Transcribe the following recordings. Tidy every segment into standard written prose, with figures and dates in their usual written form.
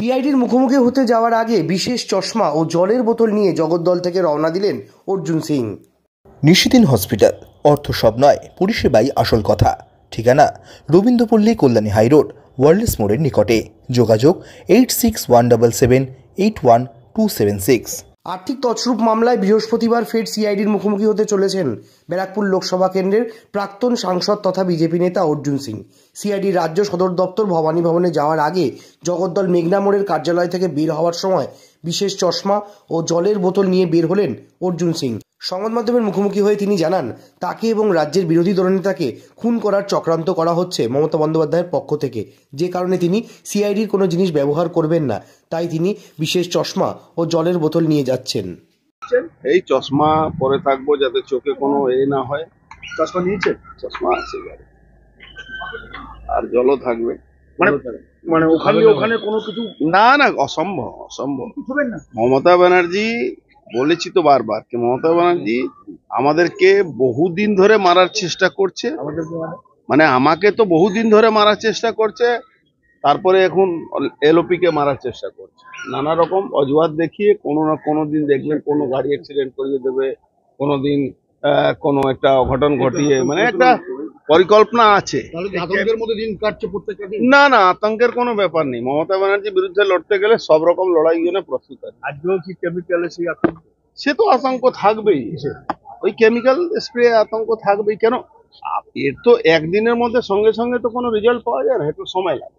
সিআইডির মুখোমুখি হতে যাওয়ার আগে বিশেষ চশমা ও জলের বোতল নিয়ে জগদ্দল থেকে রওনা দিলেন অর্জুন সিং। নিশিদিন হসপিটাল, অর্থ সব নয়, পরিষেবাই আসল কথা। ঠিকানা রবীন্দ্রপল্লী, কল্যাণী হাইরোড, ওয়ার্ল্ডস মোড়ের নিকটে। যোগাযোগ 8617881276। আর্থিক তছরূপ মামলায় বৃহস্পতিবার ফের সিআইডির মুখোমুখি হতে চলেছেন ব্যারাকপুর লোকসভা কেন্দ্রের প্রাক্তন সাংসদ তথা বিজেপি নেতা অর্জুন সিং। সিআইডির রাজ্য সদর দপ্তর ভবানী ভবনে যাওয়ার আগে জগদ্দল মেঘনা মোড়ের কার্যালয় থেকে বের হওয়ার সময় বিশেষ চশমা ও জলের বোতল নিয়ে বের হলেন অর্জুন সিং। সংবাদ মাধ্যমের মুখোমুখি হয়ে তিনি জানান, তাকে এবং রাজ্যের বিরোধী দলনেতাকে খুন করার চক্রান্ত করা হচ্ছে মমতা বন্দ্যোপাধ্যায়ের পক্ষ থেকে, যে কারণে তিনি সিআইডির কোনো জিনিস ব্যবহার করবেন না, তাই তিনি বিশেষ চশমা ও জলের বোতল নিয়ে যাচ্ছেন। এই চশমা পরে থাকবো যাতে চোখে কোনো না হয়। চশমা নিয়েছে? চশমা আছে আর জলও থাকবে। মানে ওখানে কোনো কিছু না, অসম্ভব। মমতা ব্যানার্জি, বলেছি তো বারবার কি মমতা ব্যানার্জি আমাদেরকে বহুদিন ধরে মারার চেষ্টা করছে, মানে আমাকে তো বহুদিন ধরে মারার চেষ্টা করছে, তারপরে এখন এলওপি কে মারার চেষ্টা করছে। নানা রকম অজুহাত দেখিয়ে কোনো না কোনো দিন দেখবেন কোনো গাড়ি অ্যাক্সিডেন্ট করিয়ে দেবে, কোনো দিন কোনো একটা অঘটন ঘটিয়ে, মানে একটা পরিকল্পনা আছে। আতঙ্কের মধ্যে দিন কাটছে প্রত্যেকটা দিন। না, আতঙ্কের কোনো ব্যাপার নেই। মমতা ব্যানার্জির বিরুদ্ধে লড়তে গেলে সব রকম লড়াই জন্য প্রস্তুত আছে। আজকেও কি কেমিক্যালে সেই আতঙ্ক? সে তো আতঙ্ক থাকবেই, ওই কেমিক্যাল স্প্রে আতঙ্ক থাকবেই। কেন, এর তো একদিনের মধ্যে সঙ্গে সঙ্গে তো কোনো রেজাল্ট পাওয়া যায় না, একটু সময় লাগে।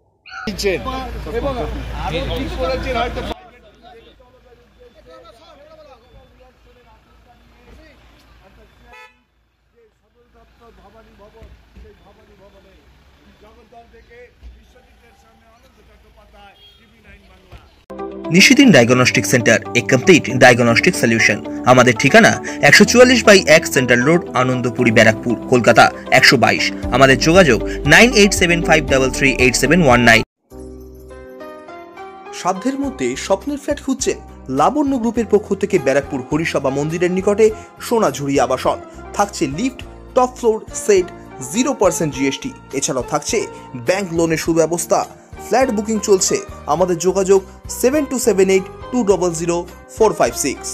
নিশিদিন ডায়াগনস্টিক সেন্টার, এ কমপ্লিট ডায়াগনস্টিক সলিউশন। আমাদের ঠিকানা 144/1 সেন্ট্রাল রোড, আনন্দপুরি, ব্যারাকপুর, কলকাতা 122। আমাদের যোগাযোগ 9875338719। সাধ্যের মধ্যে স্বপ্নের ফ্ল্যাট খুঁজছেন? লাবণ্য গ্রুপের পক্ষ থেকে ব্যারাকপুর হরিসভা মন্দিরের নিকটে সোনাঝুরি আবাসন। থাকছে lift, top floor, set, 0% GST. এছাড়াও থাকছে ব্যাংক লোনের সুব্যবস্থা। ফ্ল্যাট বুকিং চলছে। আমাদের যোগাযোগ 7278200456।